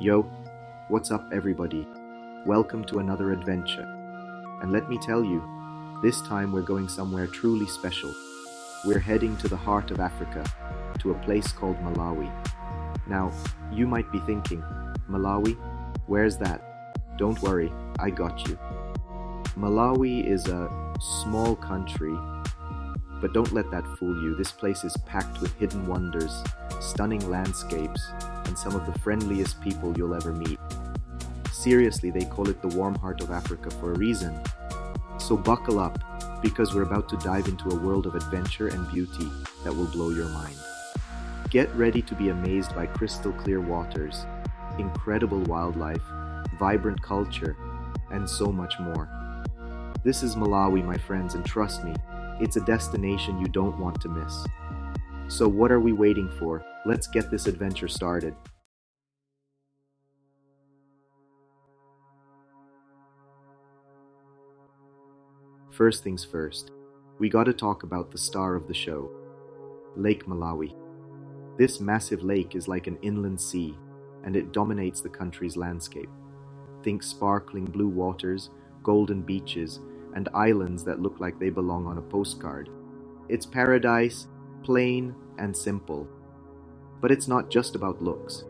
Yo, what's up everybody? Welcome to another adventure. And let me tell you, this time we're going somewhere truly special. We're heading to the heart of Africa, to a place called Malawi. Now, you might be thinking, Malawi? Where's that? Don't worry, I got you. Malawi is a small country, but don't let that fool you. This place is packed with hidden wonders, stunning landscapes, and some of the friendliest people you'll ever meet. Seriously, they call it the warm heart of Africa for a reason. So buckle up, because we're about to dive into a world of adventure and beauty that will blow your mind. Get ready to be amazed by crystal clear waters, incredible wildlife, vibrant culture, and so much more. This is Malawi, my friends, and trust me, it's a destination you don't want to miss. So what are we waiting for? Let's get this adventure started. First things first, we gotta talk about the star of the show, Lake Malawi. This massive lake is like an inland sea, and it dominates the country's landscape. Think sparkling blue waters, golden beaches, and islands that look like they belong on a postcard. It's paradise, plain and simple. But it's not just about looks.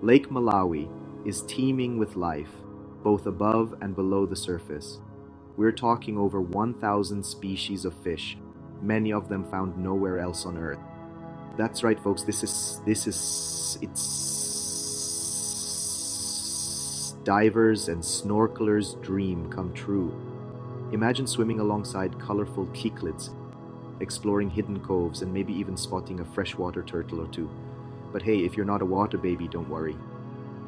Lake Malawi is teeming with life, both above and below the surface. We're talking over 1,000 species of fish, many of them found nowhere else on Earth. That's right, folks, it's divers and snorkelers' dream come true. Imagine swimming alongside colorful cichlids, exploring hidden coves, and maybe even spotting a freshwater turtle or two. But hey, if you're not a water baby, don't worry.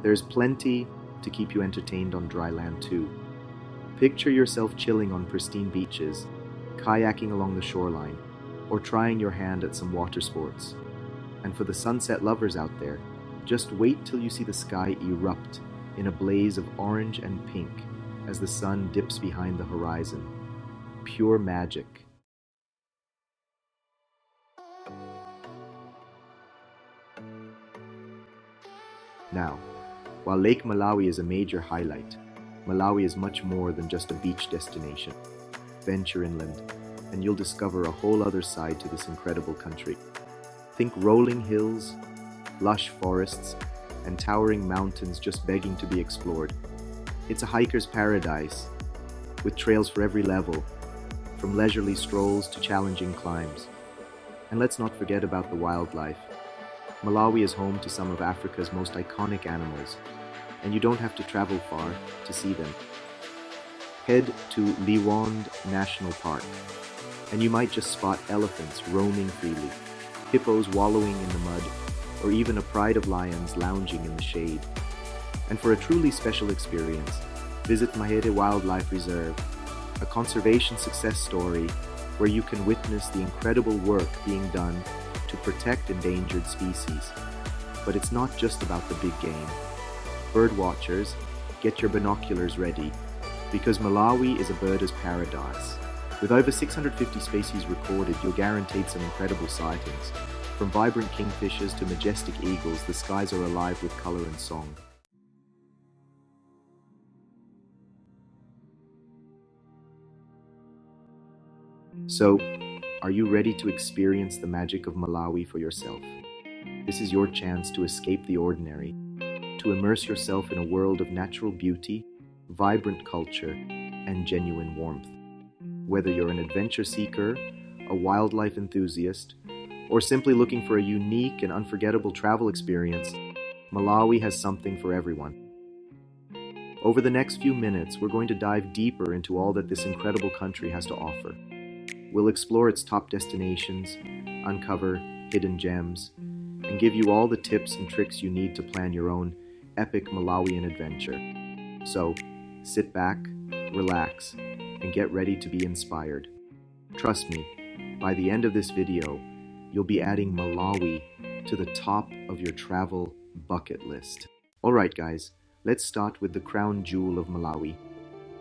There's plenty to keep you entertained on dry land too. Picture yourself chilling on pristine beaches, kayaking along the shoreline, or trying your hand at some water sports. And for the sunset lovers out there, just wait till you see the sky erupt in a blaze of orange and pink as the sun dips behind the horizon. Pure magic. Now, while Lake Malawi is a major highlight, Malawi is much more than just a beach destination. Venture inland, and you'll discover a whole other side to this incredible country. Think rolling hills, lush forests, and towering mountains just begging to be explored. It's a hiker's paradise, with trails for every level, from leisurely strolls to challenging climbs. And let's not forget about the wildlife. Malawi is home to some of Africa's most iconic animals, and you don't have to travel far to see them. Head to Liwonde National Park, and you might just spot elephants roaming freely, hippos wallowing in the mud, or even a pride of lions lounging in the shade. And for a truly special experience, visit Mahede Wildlife Reserve, a conservation success story where you can witness the incredible work being done to protect endangered species. But it's not just about the big game. Bird watchers, get your binoculars ready, because Malawi is a birder's paradise. With over 650 species recorded, you're guaranteed some incredible sightings. From vibrant kingfishers to majestic eagles, the skies are alive with color and song. So, are you ready to experience the magic of Malawi for yourself? This is your chance to escape the ordinary, to immerse yourself in a world of natural beauty, vibrant culture, and genuine warmth. Whether you're an adventure seeker, a wildlife enthusiast, or simply looking for a unique and unforgettable travel experience, Malawi has something for everyone. Over the next few minutes, we're going to dive deeper into all that this incredible country has to offer. We'll explore its top destinations, uncover hidden gems, and give you all the tips and tricks you need to plan your own epic Malawian adventure. So, sit back, relax, and get ready to be inspired. Trust me, by the end of this video, you'll be adding Malawi to the top of your travel bucket list. Alright guys, let's start with the crown jewel of Malawi,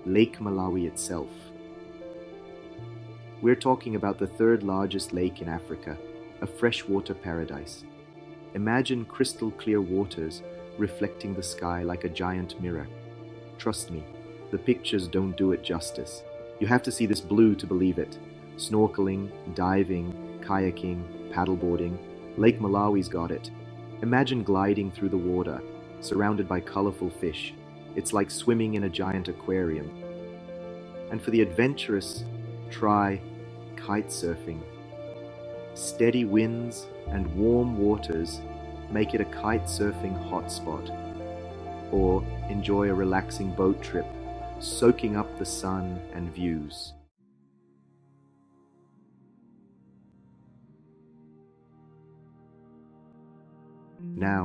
Lake Malawi itself. We're talking about the third largest lake in Africa, a freshwater paradise. Imagine crystal clear waters reflecting the sky like a giant mirror. Trust me, the pictures don't do it justice. You have to see this blue to believe it. Snorkeling, diving, kayaking, paddleboarding, Lake Malawi's got it. Imagine gliding through the water, surrounded by colorful fish. It's like swimming in a giant aquarium. And for the adventurous, try kite surfing. Steady winds and warm waters make it a kite surfing hotspot. Or enjoy a relaxing boat trip, soaking up the sun and views. Now,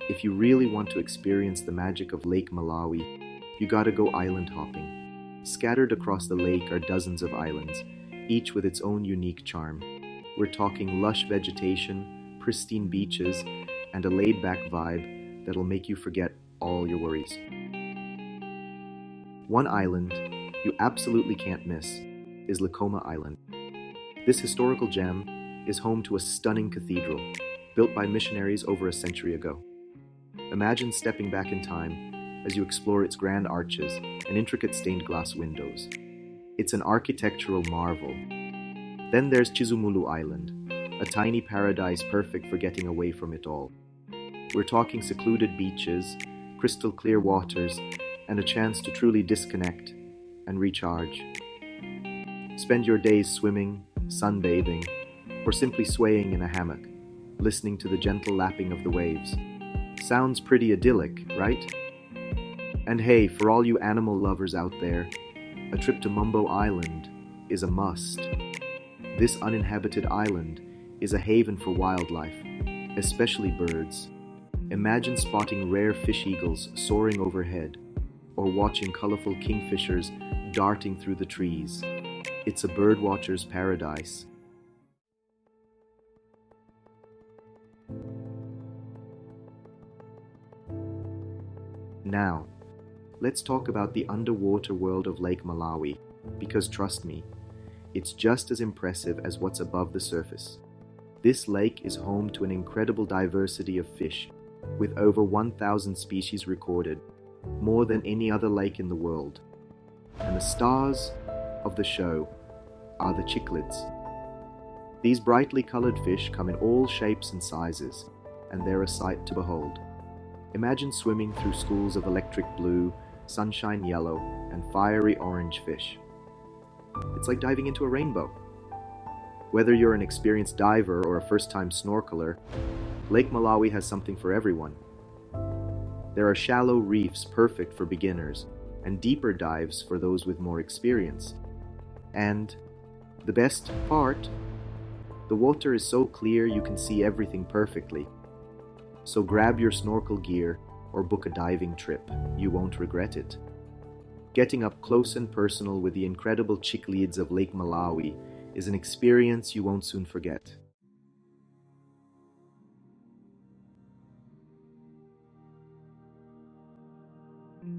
if you really want to experience the magic of Lake Malawi, you gotta go island hopping. Scattered across the lake are dozens of islands, each with its own unique charm. We're talking lush vegetation, pristine beaches, and a laid-back vibe that'll make you forget all your worries. One island you absolutely can't miss is Lakoma Island. This historical gem is home to a stunning cathedral built by missionaries over a century ago. Imagine stepping back in time as you explore its grand arches and intricate stained glass windows. It's an architectural marvel. Then there's Chizumulu Island, a tiny paradise perfect for getting away from it all. We're talking secluded beaches, crystal clear waters, and a chance to truly disconnect and recharge. Spend your days swimming, sunbathing, or simply swaying in a hammock, listening to the gentle lapping of the waves. Sounds pretty idyllic, right? And hey, for all you animal lovers out there, a trip to Mumbo Island is a must. This uninhabited island is a haven for wildlife, especially birds. Imagine spotting rare fish eagles soaring overhead, or watching colorful kingfishers darting through the trees. It's a birdwatcher's paradise. Now, let's talk about the underwater world of Lake Malawi, because trust me, it's just as impressive as what's above the surface. This lake is home to an incredible diversity of fish, with over 1,000 species recorded, more than any other lake in the world. And the stars of the show are the cichlids. These brightly colored fish come in all shapes and sizes, and they're a sight to behold. Imagine swimming through schools of electric blue, sunshine yellow, and fiery orange fish. It's like diving into a rainbow. Whether you're an experienced diver or a first-time snorkeler, Lake Malawi has something for everyone. There are shallow reefs perfect for beginners, and deeper dives for those with more experience. And the best part, the water is so clear you can see everything perfectly. So grab your snorkel gear or book a diving trip. You won't regret it. Getting up close and personal with the incredible cichlids of Lake Malawi is an experience you won't soon forget.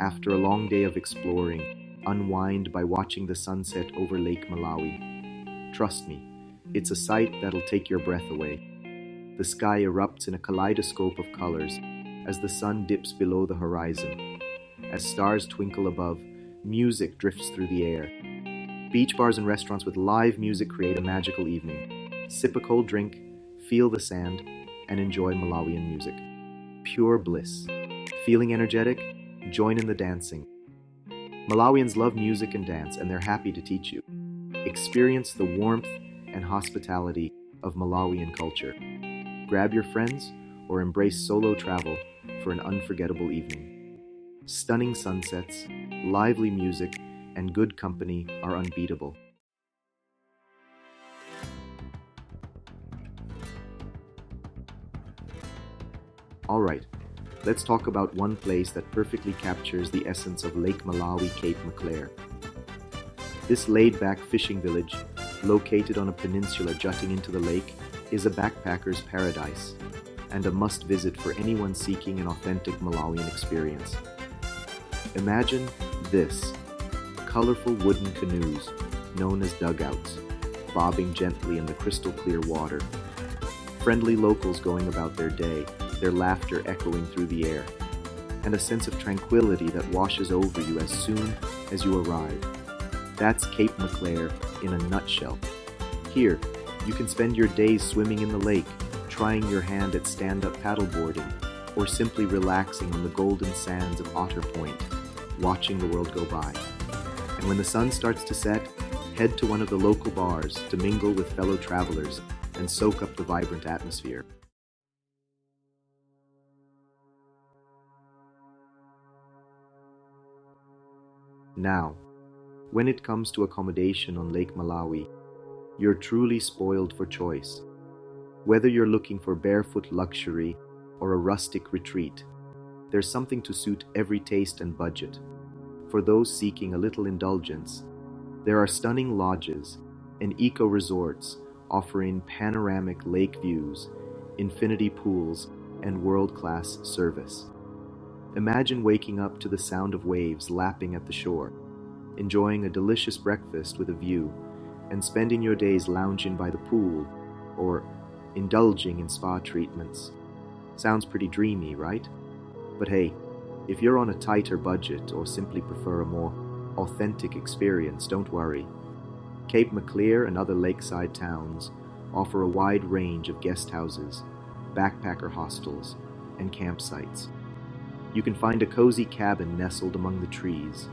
After a long day of exploring, unwind by watching the sunset over Lake Malawi. Trust me, it's a sight that'll take your breath away. The sky erupts in a kaleidoscope of colors as the sun dips below the horizon. As stars twinkle above, music drifts through the air. Beach bars and restaurants with live music create a magical evening. Sip a cold drink, feel the sand, and enjoy Malawian music. Pure bliss. Feeling energetic? Join in the dancing. Malawians love music and dance, and they're happy to teach you. Experience the warmth and hospitality of Malawian culture. Grab your friends or embrace solo travel for an unforgettable evening. Stunning sunsets, lively music, and good company are unbeatable. Alright, let's talk about one place that perfectly captures the essence of Lake Malawi, Cape Maclear. This laid-back fishing village, located on a peninsula jutting into the lake, is a backpacker's paradise and a must-visit for anyone seeking an authentic Malawian experience. Imagine this: colorful wooden canoes, known as dugouts, bobbing gently in the crystal-clear water. Friendly locals going about their day, their laughter echoing through the air. and a sense of tranquility that washes over you as soon as you arrive. That's Cape Maclear in a nutshell. Here, you can spend your days swimming in the lake, trying your hand at stand-up paddleboarding, or simply relaxing on the golden sands of Otter Point, watching the world go by. And when the sun starts to set, head to one of the local bars to mingle with fellow travelers and soak up the vibrant atmosphere. Now, when it comes to accommodation on Lake Malawi, you're truly spoiled for choice. Whether you're looking for barefoot luxury or a rustic retreat, there's something to suit every taste and budget. For those seeking a little indulgence, there are stunning lodges and eco-resorts offering panoramic lake views, infinity pools, and world-class service. Imagine waking up to the sound of waves lapping at the shore, enjoying a delicious breakfast with a view, and spending your days lounging by the pool or indulging in spa treatments. Sounds pretty dreamy, right? But hey, if you're on a tighter budget or simply prefer a more authentic experience, don't worry. Cape Maclear and other lakeside towns offer a wide range of guest houses, backpacker hostels, and campsites. You can find a cozy cabin nestled among the trees,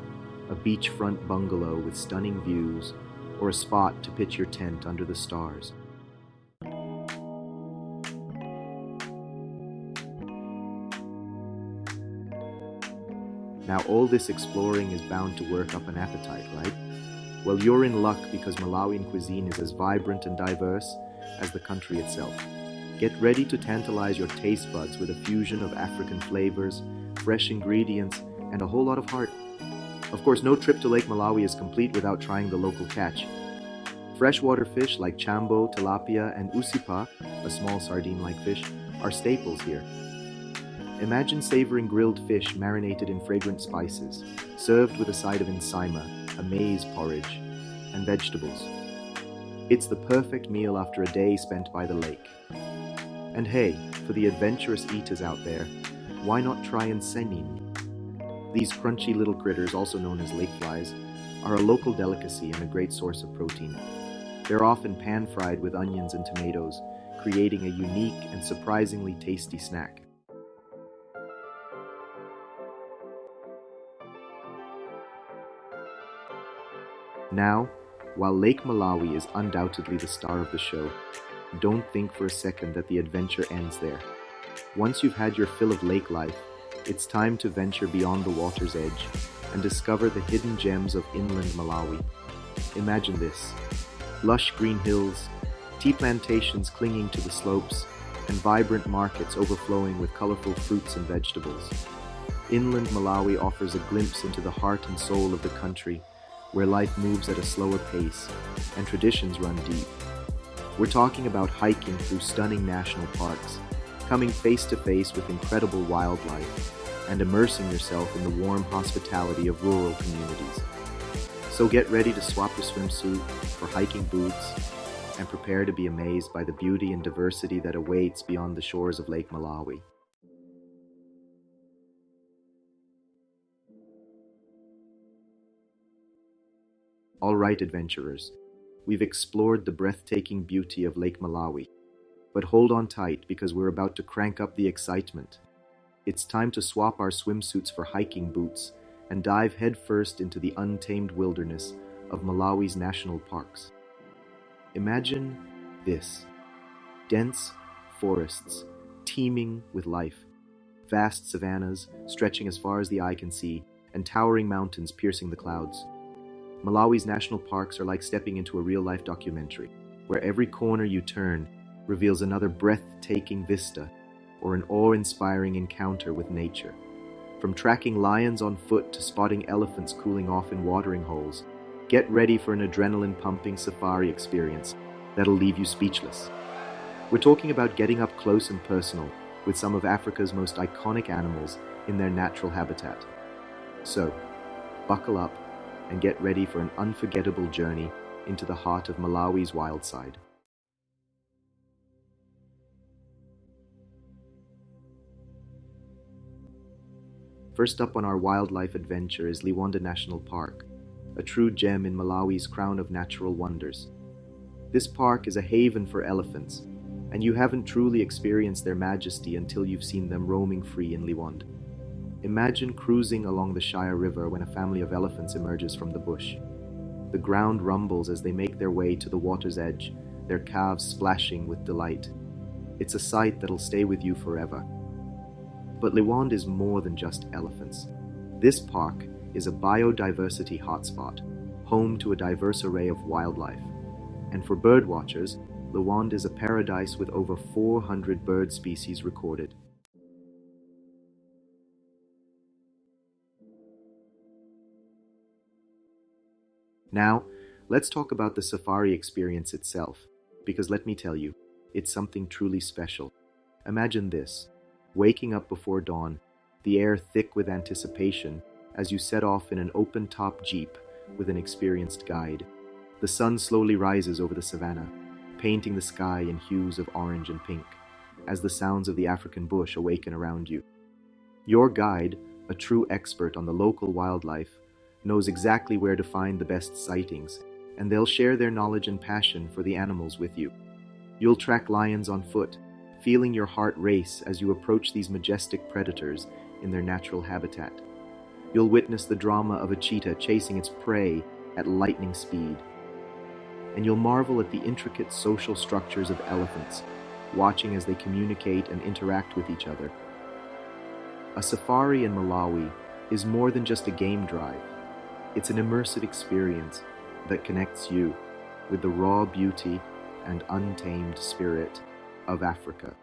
a beachfront bungalow with stunning views, or a spot to pitch your tent under the stars. Now, all this exploring is bound to work up an appetite, right? Well, you're in luck because Malawian cuisine is as vibrant and diverse as the country itself. Get ready to tantalize your taste buds with a fusion of African flavors, fresh ingredients, and a whole lot of heart. Of course, no trip to Lake Malawi is complete without trying the local catch. Freshwater fish like chambo, tilapia, and usipa, a small sardine-like fish, are staples here. Imagine savoring grilled fish marinated in fragrant spices, served with a side of ensaima, a maize porridge, and vegetables. It's the perfect meal after a day spent by the lake. And hey, for the adventurous eaters out there, why not try ensenin? These crunchy little critters, also known as lake flies, are a local delicacy and a great source of protein. They're often pan-fried with onions and tomatoes, creating a unique and surprisingly tasty snack. Now, while Lake Malawi is undoubtedly the star of the show, don't think for a second that the adventure ends there. Once you've had your fill of lake life, it's time to venture beyond the water's edge and discover the hidden gems of inland Malawi. Imagine this: lush green hills, tea plantations clinging to the slopes, and vibrant markets overflowing with colorful fruits and vegetables. Inland Malawi offers a glimpse into the heart and soul of the country, where life moves at a slower pace and traditions run deep. We're talking about hiking through stunning national parks, coming face to face with incredible wildlife, and immersing yourself in the warm hospitality of rural communities. So get ready to swap your swimsuit for hiking boots and prepare to be amazed by the beauty and diversity that awaits beyond the shores of Lake Malawi. All right, adventurers, we've explored the breathtaking beauty of Lake Malawi, but hold on tight because we're about to crank up the excitement. It's time to swap our swimsuits for hiking boots and dive headfirst into the untamed wilderness of Malawi's national parks. Imagine this: dense forests teeming with life, vast savannas stretching as far as the eye can see, and towering mountains piercing the clouds. Malawi's national parks are like stepping into a real-life documentary, where every corner you turn reveals another breathtaking vista or an awe-inspiring encounter with nature. From tracking lions on foot to spotting elephants cooling off in watering holes, get ready for an adrenaline-pumping safari experience that'll leave you speechless. We're talking about getting up close and personal with some of Africa's most iconic animals in their natural habitat. So, buckle up and get ready for an unforgettable journey into the heart of Malawi's wild side. First up on our wildlife adventure is Liwonde National Park, a true gem in Malawi's crown of natural wonders. This park is a haven for elephants, and you haven't truly experienced their majesty until you've seen them roaming free in Liwonde. Imagine cruising along the Shire River when a family of elephants emerges from the bush. The ground rumbles as they make their way to the water's edge, their calves splashing with delight. It's a sight that'll stay with you forever. But Liwonde is more than just elephants. This park is a biodiversity hotspot, home to a diverse array of wildlife. And for birdwatchers, Liwonde is a paradise with over 400 bird species recorded. Now, let's talk about the safari experience itself, because let me tell you, it's something truly special. Imagine this, waking up before dawn, the air thick with anticipation as you set off in an open-top jeep with an experienced guide. The sun slowly rises over the savannah, painting the sky in hues of orange and pink, as the sounds of the African bush awaken around you. Your guide, a true expert on the local wildlife, knows exactly where to find the best sightings, and they'll share their knowledge and passion for the animals with you. You'll track lions on foot, feeling your heart race as you approach these majestic predators in their natural habitat. You'll witness the drama of a cheetah chasing its prey at lightning speed. And you'll marvel at the intricate social structures of elephants, watching as they communicate and interact with each other. A safari in Malawi is more than just a game drive. It's an immersive experience that connects you with the raw beauty and untamed spirit of Africa.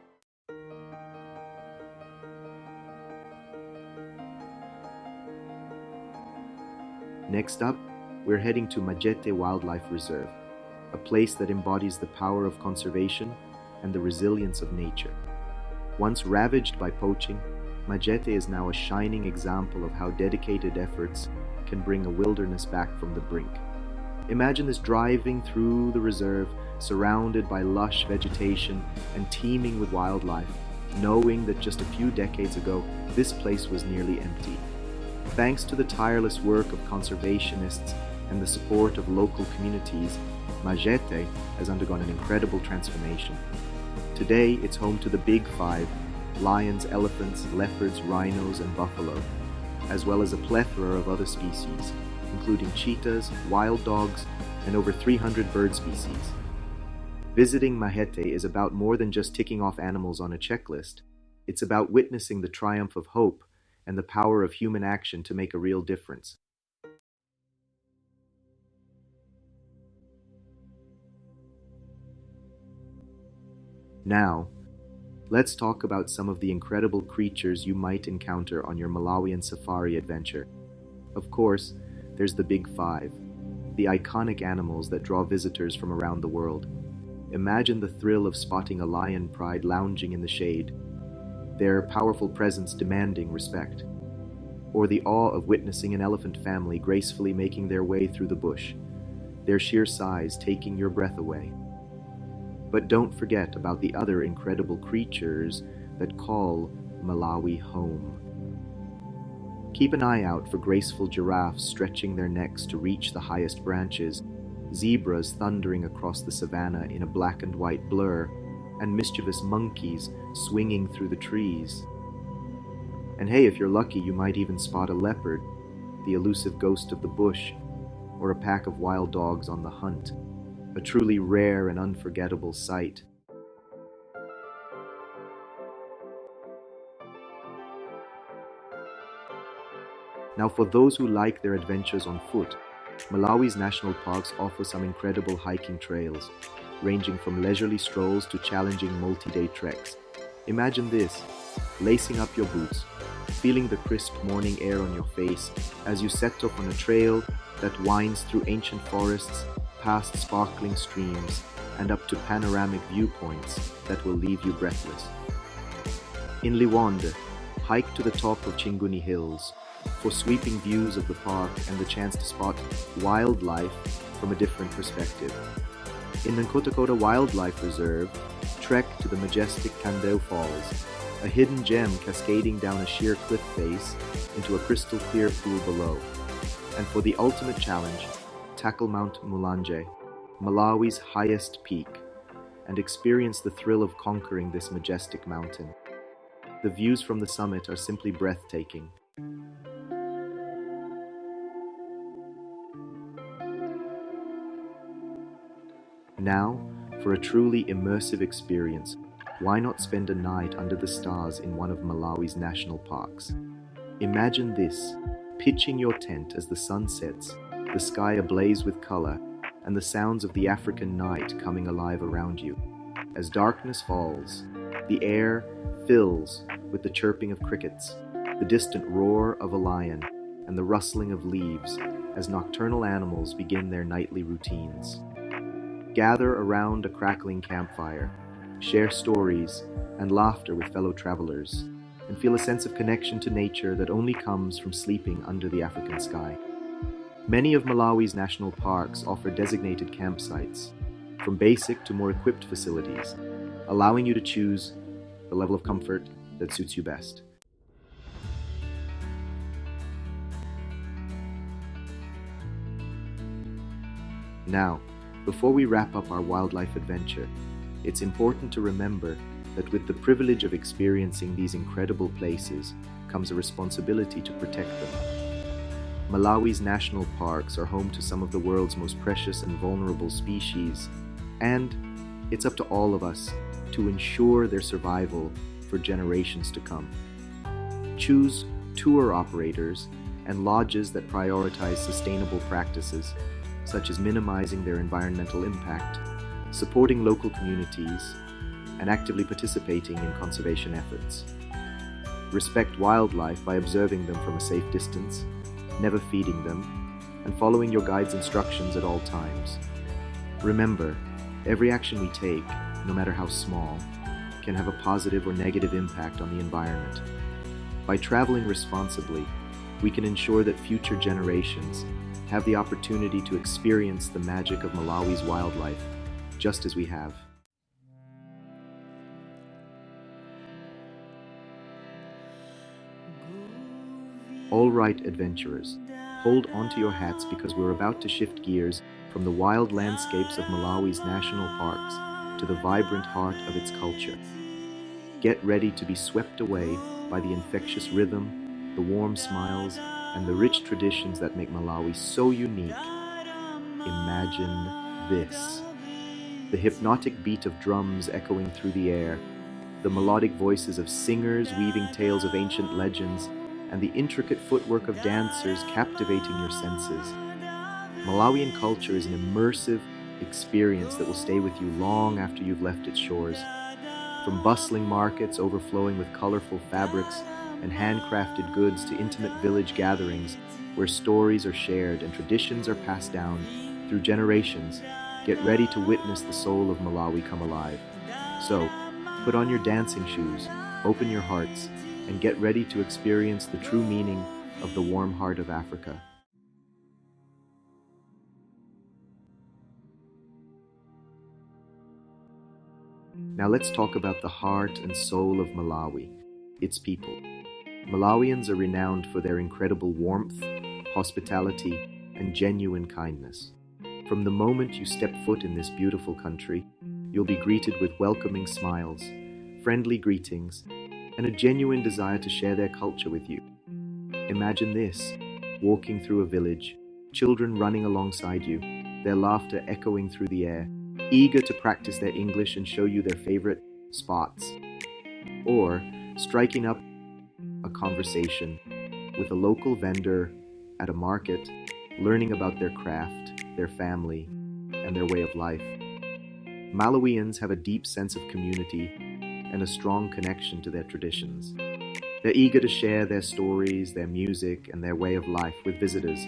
Next up, we're heading to Majete Wildlife Reserve, a place that embodies the power of conservation and the resilience of nature. Once ravaged by poaching, Majete is now a shining example of how dedicated efforts can bring a wilderness back from the brink. Imagine this driving through the reserve, surrounded by lush vegetation and teeming with wildlife, knowing that just a few decades ago, this place was nearly empty. Thanks to the tireless work of conservationists and the support of local communities, Majete has undergone an incredible transformation. Today, it's home to the Big Five: lions, elephants, leopards, rhinos, and buffalo, as well as a plethora of other species, including cheetahs, wild dogs, and over 300 bird species. Visiting Majete is about more than just ticking off animals on a checklist. It's about witnessing the triumph of hope and the power of human action to make a real difference. Now, let's talk about some of the incredible creatures you might encounter on your Malawian safari adventure. Of course, there's the Big Five, the iconic animals that draw visitors from around the world. Imagine the thrill of spotting a lion pride lounging in the shade, their powerful presence demanding respect, or the awe of witnessing an elephant family gracefully making their way through the bush, their sheer size taking your breath away. But don't forget about the other incredible creatures that call Malawi home. Keep an eye out for graceful giraffes stretching their necks to reach the highest branches, zebras thundering across the savannah in a black and white blur, and mischievous monkeys swinging through the trees. And hey, if you're lucky, you might even spot a leopard, the elusive ghost of the bush, or a pack of wild dogs on the hunt. A truly rare and unforgettable sight. Now, for those who like their adventures on foot, Malawi's national parks offer some incredible hiking trails, ranging from leisurely strolls to challenging multi-day treks. Imagine this, lacing up your boots, feeling the crisp morning air on your face as you set off on a trail that winds through ancient forests, past sparkling streams, and up to panoramic viewpoints that will leave you breathless. In Liwonde, hike to the top of Chinguni Hills for sweeping views of the park and the chance to spot wildlife from a different perspective. In Nkotakota Wildlife Reserve, trek to the majestic Kandel Falls a hidden gem cascading down a sheer cliff face into a crystal clear pool below. And for the ultimate challenge, tackle Mount Mulanje, Malawi's highest peak, and experience the thrill of conquering this majestic mountain. The views from the summit are simply breathtaking. Now, for a truly immersive experience, why not spend a night under the stars in one of Malawi's national parks? Imagine this, pitching your tent as the sun sets, the sky ablaze with color, and the sounds of the African night coming alive around you. As darkness falls, the air fills with the chirping of crickets, the distant roar of a lion, and the rustling of leaves as nocturnal animals begin their nightly routines. Gather around a crackling campfire, share stories and laughter with fellow travelers, and feel a sense of connection to nature that only comes from sleeping under the African sky. Many of Malawi's national parks offer designated campsites, from basic to more equipped facilities, allowing you to choose the level of comfort that suits you best. Now, before we wrap up our wildlife adventure, it's important to remember that with the privilege of experiencing these incredible places comes a responsibility to protect them. Malawi's national parks are home to some of the world's most precious and vulnerable species, and it's up to all of us to ensure their survival for generations to come. Choose tour operators and lodges that prioritize sustainable practices, such as minimizing their environmental impact, supporting local communities, and actively participating in conservation efforts. Respect wildlife by observing them from a safe distance, never feeding them, and following your guide's instructions at all times. Remember, every action we take, no matter how small, can have a positive or negative impact on the environment. By traveling responsibly, we can ensure that future generations have the opportunity to experience the magic of Malawi's wildlife, just as we have. All right, adventurers, hold onto your hats because we're about to shift gears from the wild landscapes of Malawi's national parks to the vibrant heart of its culture. Get ready to be swept away by the infectious rhythm, the warm smiles, and the rich traditions that make Malawi so unique. Imagine this. The hypnotic beat of drums echoing through the air, the melodic voices of singers weaving tales of ancient legends, and the intricate footwork of dancers captivating your senses. Malawian culture is an immersive experience that will stay with you long after you've left its shores. From bustling markets overflowing with colorful fabrics and handcrafted goods to intimate village gatherings where stories are shared and traditions are passed down through generations, get ready to witness the soul of Malawi come alive. So, put on your dancing shoes, open your hearts, and get ready to experience the true meaning of the warm heart of Africa. Now let's talk about the heart and soul of Malawi, its people. Malawians are renowned for their incredible warmth, hospitality, and genuine kindness. From the moment you step foot in this beautiful country, you'll be greeted with welcoming smiles, friendly greetings, and a genuine desire to share their culture with you. Imagine this, walking through a village, children running alongside you, their laughter echoing through the air, eager to practice their English and show you their favorite spots. Or striking up a conversation with a local vendor at a market, learning about their craft, their family, and their way of life. Malawians have a deep sense of community and a strong connection to their traditions. They're eager to share their stories, their music, and their way of life with visitors,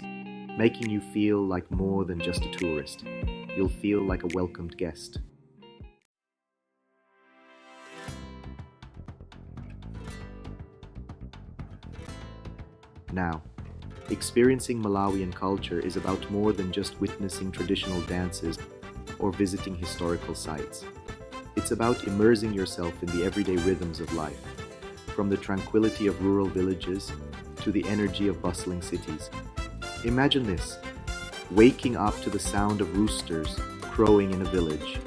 making you feel like more than just a tourist. You'll feel like a welcomed guest. Now, experiencing Malawian culture is about more than just witnessing traditional dances or visiting historical sites. It's about immersing yourself in the everyday rhythms of life. from the tranquility of rural villages to the energy of bustling cities. Imagine this, waking up to the sound of roosters crowing in a village,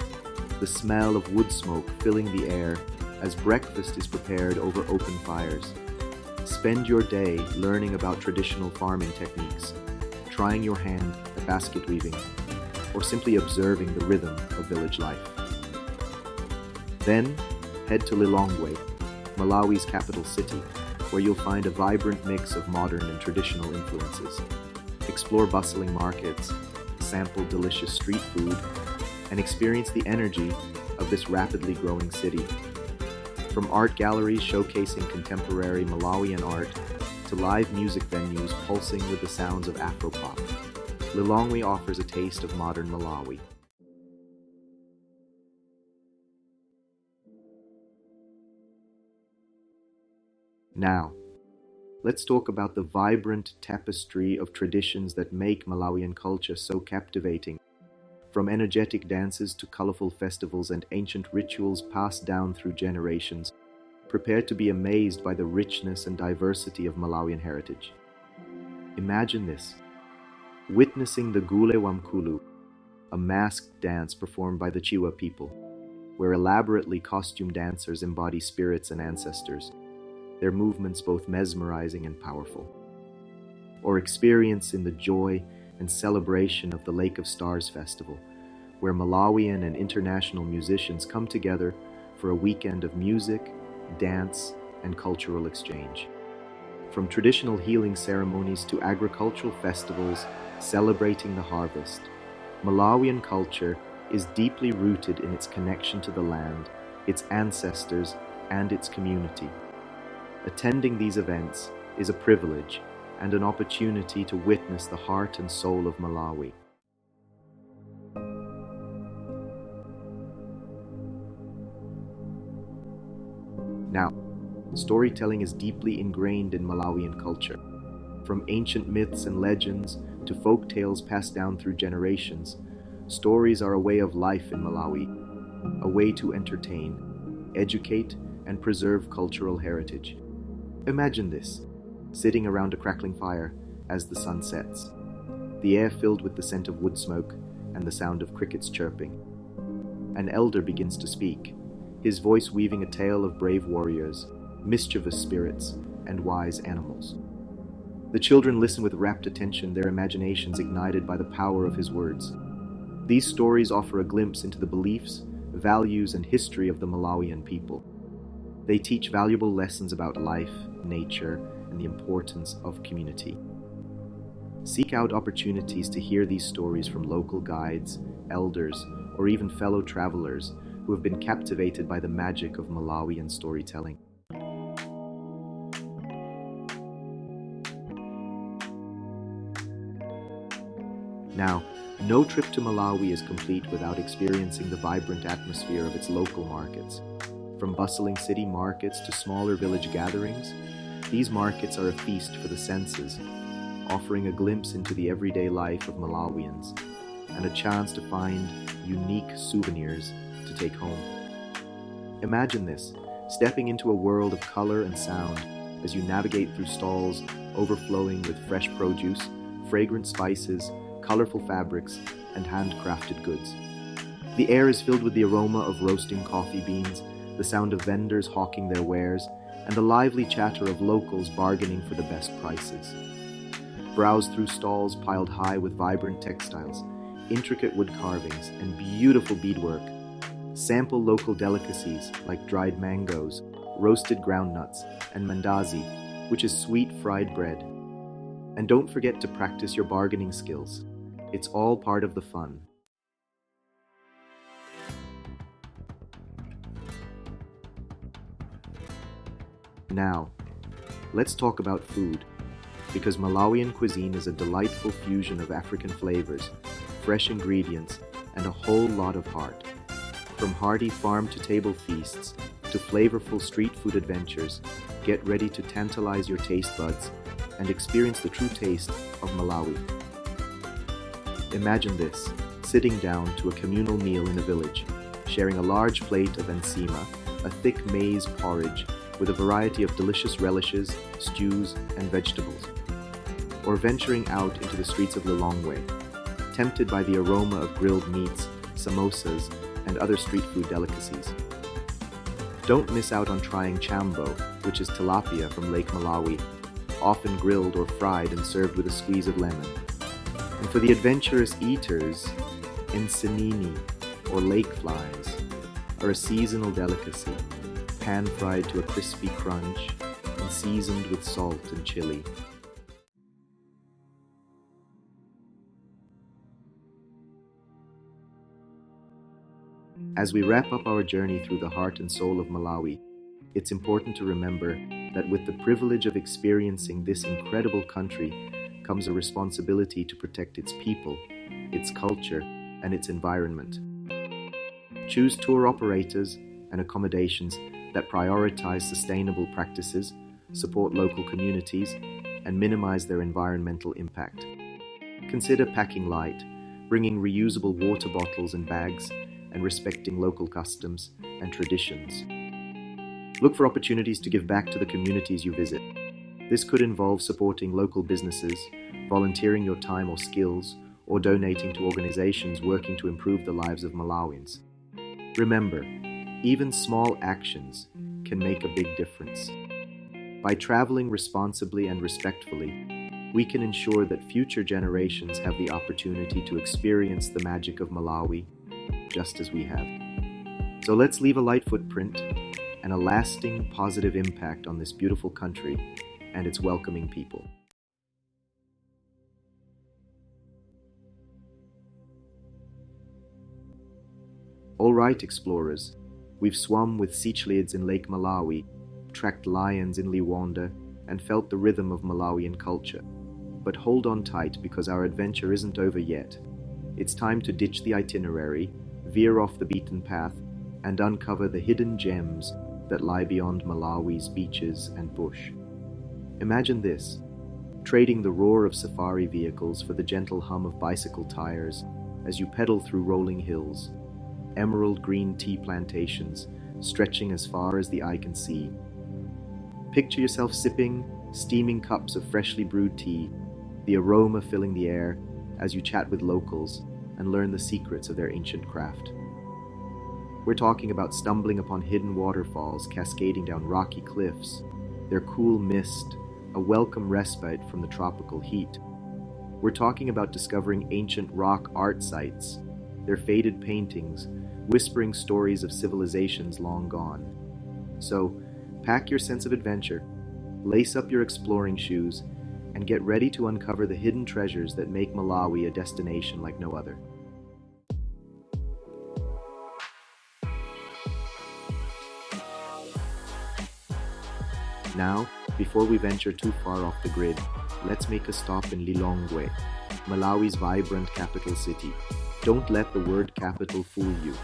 the smell of wood smoke filling the air as breakfast is prepared over open fires. Spend your day learning about traditional farming techniques, trying your hand at basket weaving, or simply observing the rhythm of village life. Then, head to Lilongwe, Malawi's capital city, where you'll find a vibrant mix of modern and traditional influences. Explore bustling markets, sample delicious street food, and experience the energy of this rapidly growing city. From art galleries showcasing contemporary Malawian art to live music venues pulsing with the sounds of Afropop, Lilongwe offers a taste of modern Malawi. Now, let's talk about the vibrant tapestry of traditions that make Malawian culture so captivating. From energetic dances to colorful festivals and ancient rituals passed down through generations, prepare to be amazed by the richness and diversity of Malawian heritage. Imagine this, witnessing the Gule Wamkulu, a masked dance performed by the Chiwa people, where elaborately costumed dancers embody spirits and ancestors, their movements both mesmerizing and powerful. Or experiencing the joy and celebration of the Lake of Stars Festival, where Malawian and international musicians come together for a weekend of music, dance, and cultural exchange. From traditional healing ceremonies to agricultural festivals celebrating the harvest, Malawian culture is deeply rooted in its connection to the land, its ancestors, and its community. Attending these events is a privilege and an opportunity to witness the heart and soul of Malawi. Now, storytelling is deeply ingrained in Malawian culture. From ancient myths and legends to folk tales passed down through generations, stories are a way of life in Malawi, a way to entertain, educate, and preserve cultural heritage. Imagine this, sitting around a crackling fire as the sun sets, the air filled with the scent of wood smoke and the sound of crickets chirping. An elder begins to speak, his voice weaving a tale of brave warriors, mischievous spirits, and wise animals. The children listen with rapt attention, their imaginations ignited by the power of his words. These stories offer a glimpse into the beliefs, values, and history of the Malawian people. They teach valuable lessons about life, nature, and the importance of community. Seek out opportunities to hear these stories from local guides, elders, or even fellow travelers who have been captivated by the magic of Malawian storytelling. Now, no trip to Malawi is complete without experiencing the vibrant atmosphere of its local markets. From bustling city markets to smaller village gatherings, these markets are a feast for the senses, offering a glimpse into the everyday life of Malawians and a chance to find unique souvenirs to take home. Imagine this, stepping into a world of color and sound as you navigate through stalls overflowing with fresh produce, fragrant spices, colorful fabrics, and handcrafted goods. The air is filled with the aroma of roasting coffee beans, the sound of vendors hawking their wares, and the lively chatter of locals bargaining for the best prices. Browse through stalls piled high with vibrant textiles, intricate wood carvings, and beautiful beadwork. Sample local delicacies like dried mangoes, roasted groundnuts, and mandazi, which is sweet fried bread. And don't forget to practice your bargaining skills. It's all part of the fun. Now, let's talk about food, because Malawian cuisine is a delightful fusion of African flavors, fresh ingredients, and a whole lot of heart. From hearty farm-to-table feasts to flavorful street food adventures, get ready to tantalize your taste buds and experience the true taste of Malawi. Imagine this, sitting down to a communal meal in a village, sharing a large plate of ensima, a thick maize porridge with a variety of delicious relishes, stews, and vegetables. Or venturing out into the streets of Lilongwe, tempted by the aroma of grilled meats, samosas, and other street food delicacies. Don't miss out on trying chambo, which is tilapia from Lake Malawi, often grilled or fried and served with a squeeze of lemon. And for the adventurous eaters, ensenini, or lake flies, are a seasonal delicacy, pan-fried to a crispy crunch and seasoned with salt and chili. As we wrap up our journey through the heart and soul of Malawi, it's important to remember that with the privilege of experiencing this incredible country comes a responsibility to protect its people, its culture, and its environment. Choose tour operators and accommodations that prioritize sustainable practices, support local communities, and minimize their environmental impact. Consider packing light, bringing reusable water bottles and bags, and respecting local customs and traditions. Look for opportunities to give back to the communities you visit. This could involve supporting local businesses, volunteering your time or skills, or donating to organizations working to improve the lives of Malawians. Remember, even small actions can make a big difference. By traveling responsibly and respectfully, we can ensure that future generations have the opportunity to experience the magic of Malawi just as we have. So let's leave a light footprint and a lasting positive impact on this beautiful country and its welcoming people. All right, explorers, we've swum with cichlids in Lake Malawi, tracked lions in Liwonda, and felt the rhythm of Malawian culture. But hold on tight because our adventure isn't over yet. It's time to ditch the itinerary, veer off the beaten path, and uncover the hidden gems that lie beyond Malawi's beaches and bush. Imagine this, trading the roar of safari vehicles for the gentle hum of bicycle tires as you pedal through rolling hills, emerald green tea plantations stretching as far as the eye can see. Picture yourself sipping steaming cups of freshly brewed tea, the aroma filling the air as you chat with locals and learn the secrets of their ancient craft. We're talking about stumbling upon hidden waterfalls cascading down rocky cliffs, their cool mist, a welcome respite from the tropical heat. We're talking about discovering ancient rock art sites, their faded paintings, whispering stories of civilizations long gone. So, pack your sense of adventure, lace up your exploring shoes, and get ready to uncover the hidden treasures that make Malawi a destination like no other. Now, before we venture too far off the grid, let's make a stop in Lilongwe, Malawi's vibrant capital city. Don't let the word capital fool you.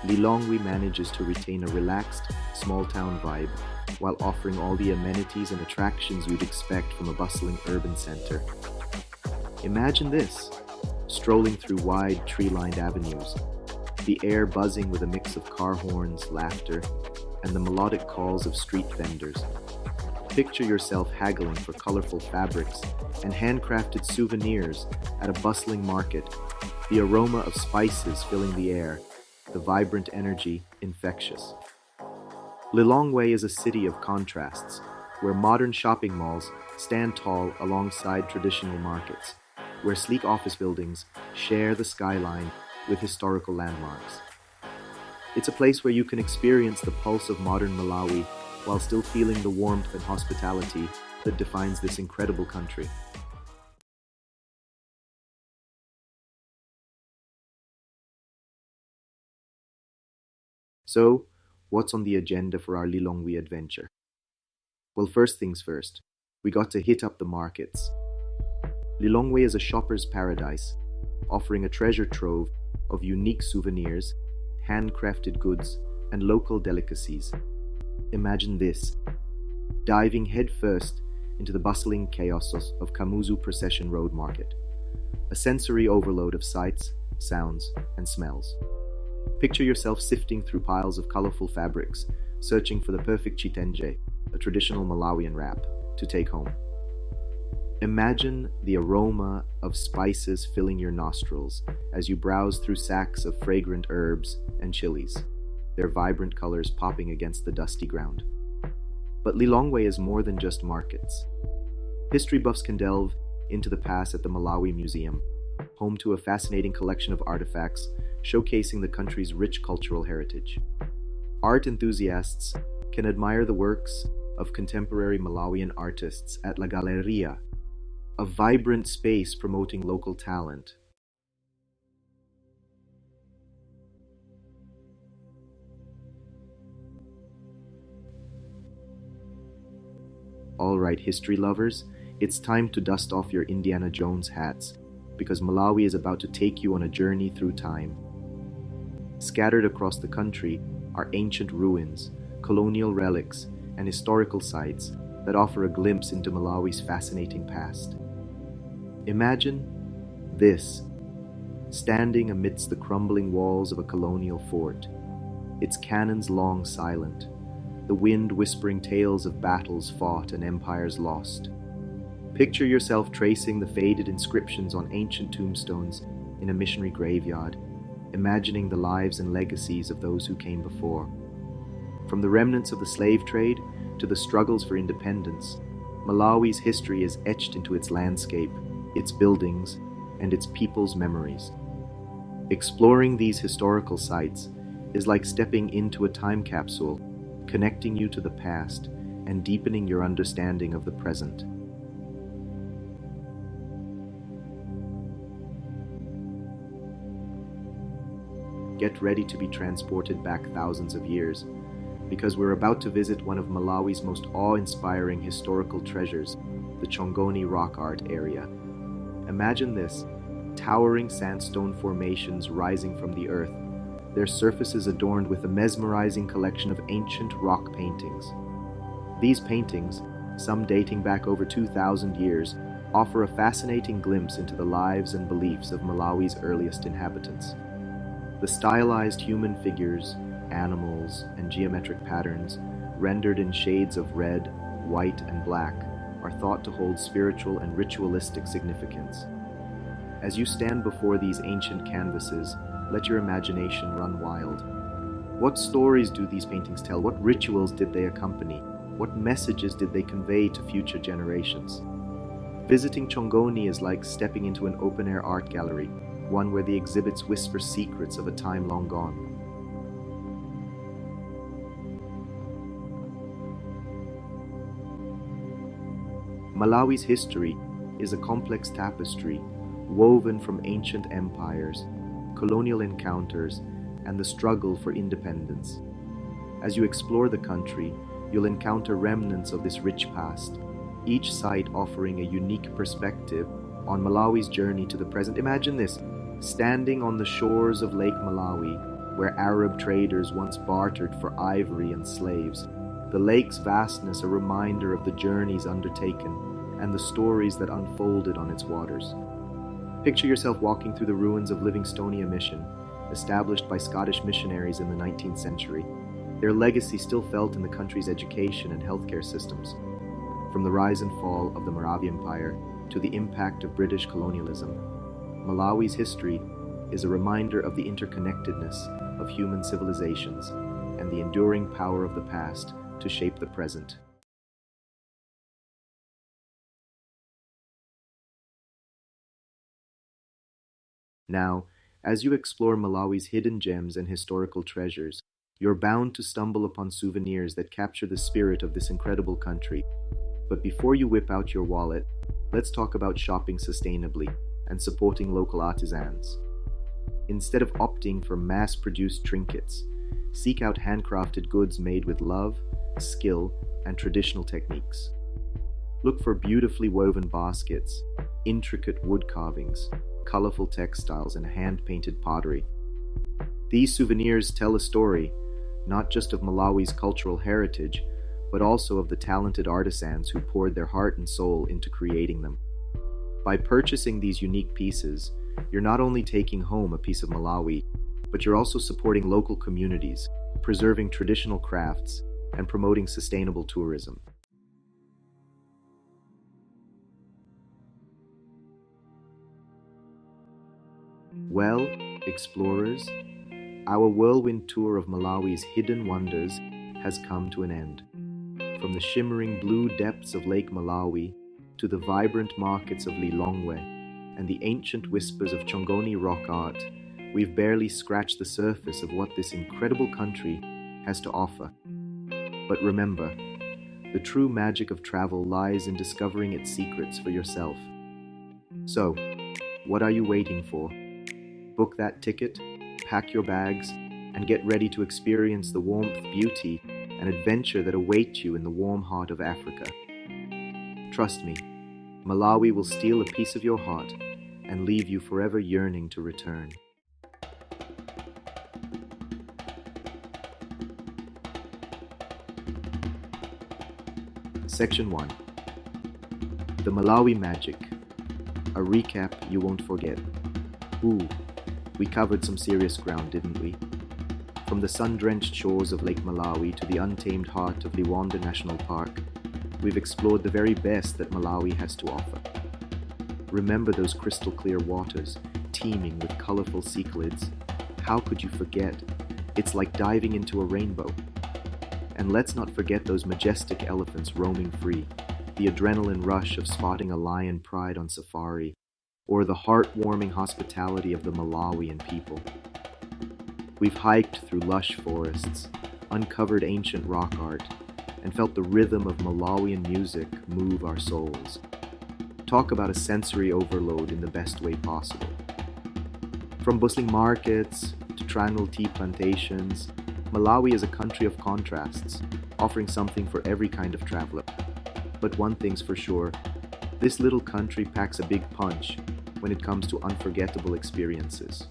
Lilongwe manages to retain a relaxed, small-town vibe while offering all the amenities and attractions you'd expect from a bustling urban center. Imagine this, strolling through wide, tree-lined avenues, the air buzzing with a mix of car horns, laughter, and the melodic calls of street vendors. Picture yourself haggling for colorful fabrics and handcrafted souvenirs at a bustling market, the aroma of spices filling the air, the vibrant energy infectious. Lilongwe is a city of contrasts, where modern shopping malls stand tall alongside traditional markets, where sleek office buildings share the skyline with historical landmarks. It's a place where you can experience the pulse of modern Malawi while still feeling the warmth and hospitality that defines this incredible country. So, what's on the agenda for our Lilongwe adventure? Well, first things first, we got to hit up the markets. Lilongwe is a shopper's paradise, offering a treasure trove of unique souvenirs, handcrafted goods, and local delicacies. Imagine this, diving headfirst into the bustling chaos of Kamuzu Procession Road Market, a sensory overload of sights, sounds, and smells. Picture yourself sifting through piles of colorful fabrics, searching for the perfect chitenje, a traditional Malawian wrap, to take home. Imagine the aroma of spices filling your nostrils as you browse through sacks of fragrant herbs and chilies, their vibrant colors popping against the dusty ground. But Lilongwe is more than just markets. History buffs can delve into the past at the Malawi Museum, home to a fascinating collection of artifacts showcasing the country's rich cultural heritage. Art enthusiasts can admire the works of contemporary Malawian artists at La Galleria, a vibrant space promoting local talent. All right, history lovers, it's time to dust off your Indiana Jones hats, because Malawi is about to take you on a journey through time. Scattered across the country are ancient ruins, colonial relics, and historical sites that offer a glimpse into Malawi's fascinating past. Imagine this, standing amidst the crumbling walls of a colonial fort, its cannons long silent, the wind whispering tales of battles fought and empires lost. Picture yourself tracing the faded inscriptions on ancient tombstones in a missionary graveyard, imagining the lives and legacies of those who came before. From the remnants of the slave trade to the struggles for independence, Malawi's history is etched into its landscape, its buildings, and its people's memories. Exploring these historical sites is like stepping into a time capsule, connecting you to the past and deepening your understanding of the present. Get ready to be transported back thousands of years, because we're about to visit one of Malawi's most awe-inspiring historical treasures, the Chongoni rock art area. Imagine this, towering sandstone formations rising from the earth, their surfaces adorned with a mesmerizing collection of ancient rock paintings. These paintings, some dating back over 2,000 years, offer a fascinating glimpse into the lives and beliefs of Malawi's earliest inhabitants. The stylized human figures, animals, and geometric patterns, rendered in shades of red, white, and black, are thought to hold spiritual and ritualistic significance. As you stand before these ancient canvases, let your imagination run wild. What stories do these paintings tell? What rituals did they accompany? What messages did they convey to future generations? Visiting Chongoni is like stepping into an open-air art gallery, one where the exhibits whisper secrets of a time long gone. Malawi's history is a complex tapestry woven from ancient empires, colonial encounters, and the struggle for independence. As you explore the country, you'll encounter remnants of this rich past, each site offering a unique perspective on Malawi's journey to the present. Imagine this, standing on the shores of Lake Malawi, where Arab traders once bartered for ivory and slaves. The lake's vastness a reminder of the journeys undertaken and the stories that unfolded on its waters. Picture yourself walking through the ruins of Livingstonia Mission, established by Scottish missionaries in the 19th century. Their legacy still felt in the country's education and healthcare systems. From the rise and fall of the Moravian Empire to the impact of British colonialism, Malawi's history is a reminder of the interconnectedness of human civilizations and the enduring power of the past to shape the present. Now, as you explore Malawi's hidden gems and historical treasures, you're bound to stumble upon souvenirs that capture the spirit of this incredible country. But before you whip out your wallet, let's talk about shopping sustainably and supporting local artisans. Instead of opting for mass-produced trinkets, seek out handcrafted goods made with love, skill, and traditional techniques. Look for beautifully woven baskets, intricate wood carvings, colorful textiles, and hand-painted pottery. These souvenirs tell a story, not just of Malawi's cultural heritage, but also of the talented artisans who poured their heart and soul into creating them. By purchasing these unique pieces, you're not only taking home a piece of Malawi, but you're also supporting local communities, preserving traditional crafts, and promoting sustainable tourism. Well, explorers, our whirlwind tour of Malawi's hidden wonders has come to an end. From the shimmering blue depths of Lake Malawi to the vibrant markets of Lilongwe and the ancient whispers of Chongoni rock art, we've barely scratched the surface of what this incredible country has to offer. But remember, the true magic of travel lies in discovering its secrets for yourself. So, what are you waiting for? Book that ticket, pack your bags, and get ready to experience the warmth, beauty, and adventure that await you in the warm heart of Africa. Trust me, Malawi will steal a piece of your heart and leave you forever yearning to return. Section 1. The Malawi Magic. A recap you won't forget. Ooh, we covered some serious ground, didn't we? From the sun-drenched shores of Lake Malawi to the untamed heart of Liwonde National Park, we've explored the very best that Malawi has to offer. Remember those crystal-clear waters, teeming with colorful cichlids? How could you forget? It's like diving into a rainbow. And let's not forget those majestic elephants roaming free, the adrenaline rush of spotting a lion pride on safari, or the heartwarming hospitality of the Malawian people. We've hiked through lush forests, uncovered ancient rock art, and felt the rhythm of Malawian music move our souls. Talk about a sensory overload in the best way possible. From bustling markets to tranquil tea plantations, Malawi is a country of contrasts, offering something for every kind of traveler. But one thing's for sure, this little country packs a big punch when it comes to unforgettable experiences.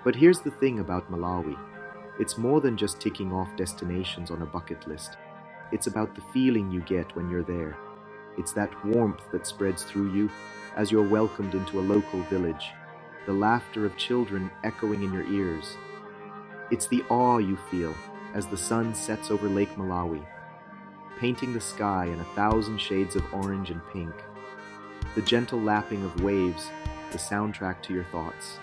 But here's the thing about Malawi. It's more than just ticking off destinations on a bucket list. It's about the feeling you get when you're there. It's that warmth that spreads through you as you're welcomed into a local village, the laughter of children echoing in your ears. It's the awe you feel as the sun sets over Lake Malawi, painting the sky in 1,000 shades of orange and pink. The gentle lapping of waves, the soundtrack to your thoughts.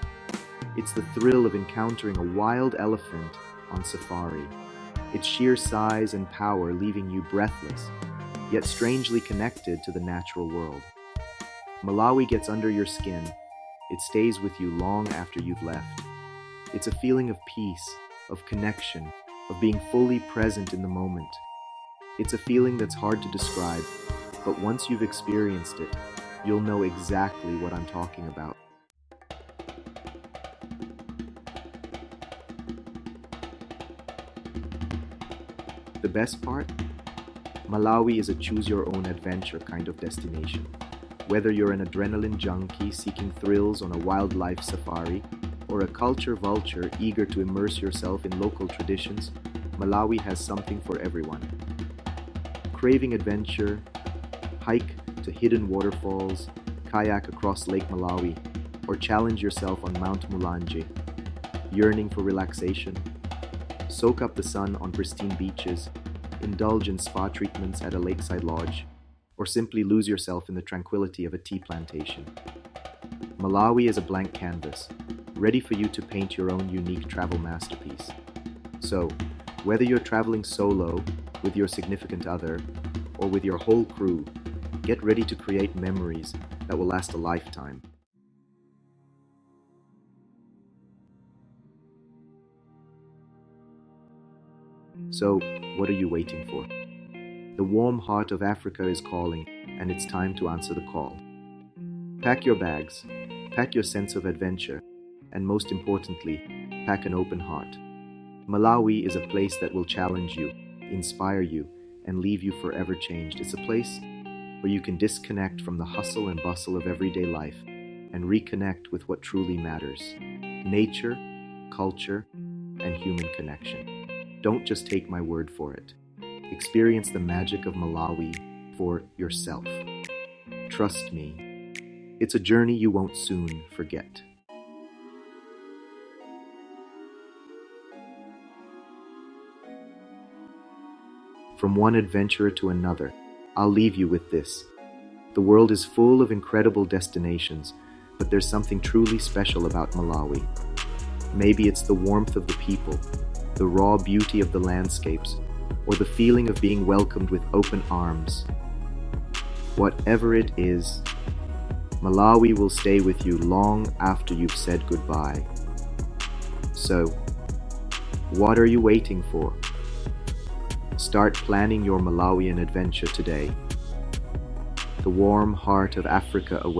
It's the thrill of encountering a wild elephant on safari, its sheer size and power leaving you breathless, yet strangely connected to the natural world. Malawi gets under your skin. It stays with you long after you've left. It's a feeling of peace, of connection, of being fully present in the moment. It's a feeling that's hard to describe, but once you've experienced it, you'll know exactly what I'm talking about. The best part? Malawi is a choose-your-own-adventure kind of destination. Whether you're an adrenaline junkie seeking thrills on a wildlife safari, or a culture vulture eager to immerse yourself in local traditions, Malawi has something for everyone. Craving adventure, hike to hidden waterfalls, kayak across Lake Malawi, or challenge yourself on Mount Mulanje. Yearning for relaxation? Soak up the sun on pristine beaches, indulge in spa treatments at a lakeside lodge, or simply lose yourself in the tranquility of a tea plantation. Malawi is a blank canvas, ready for you to paint your own unique travel masterpiece. So, whether you're traveling solo, with your significant other, or with your whole crew, get ready to create memories that will last a lifetime. So, what are you waiting for? The warm heart of Africa is calling, and it's time to answer the call. Pack your bags, pack your sense of adventure, and most importantly, pack an open heart. Malawi is a place that will challenge you, inspire you, and leave you forever changed. It's a place where you can disconnect from the hustle and bustle of everyday life and reconnect with what truly matters: nature, culture, and human connection. Don't just take my word for it. Experience the magic of Malawi for yourself. Trust me, It's a journey you won't soon forget. From one adventurer to another, I'll leave you with this. The world is full of incredible destinations, but there's something truly special about Malawi. Maybe it's the warmth of the people, the raw beauty of the landscapes, or the feeling of being welcomed with open arms. Whatever it is, Malawi will stay with you long after you've said goodbye. So, what are you waiting for? Start planning your Malawian adventure today. The warm heart of Africa awaits.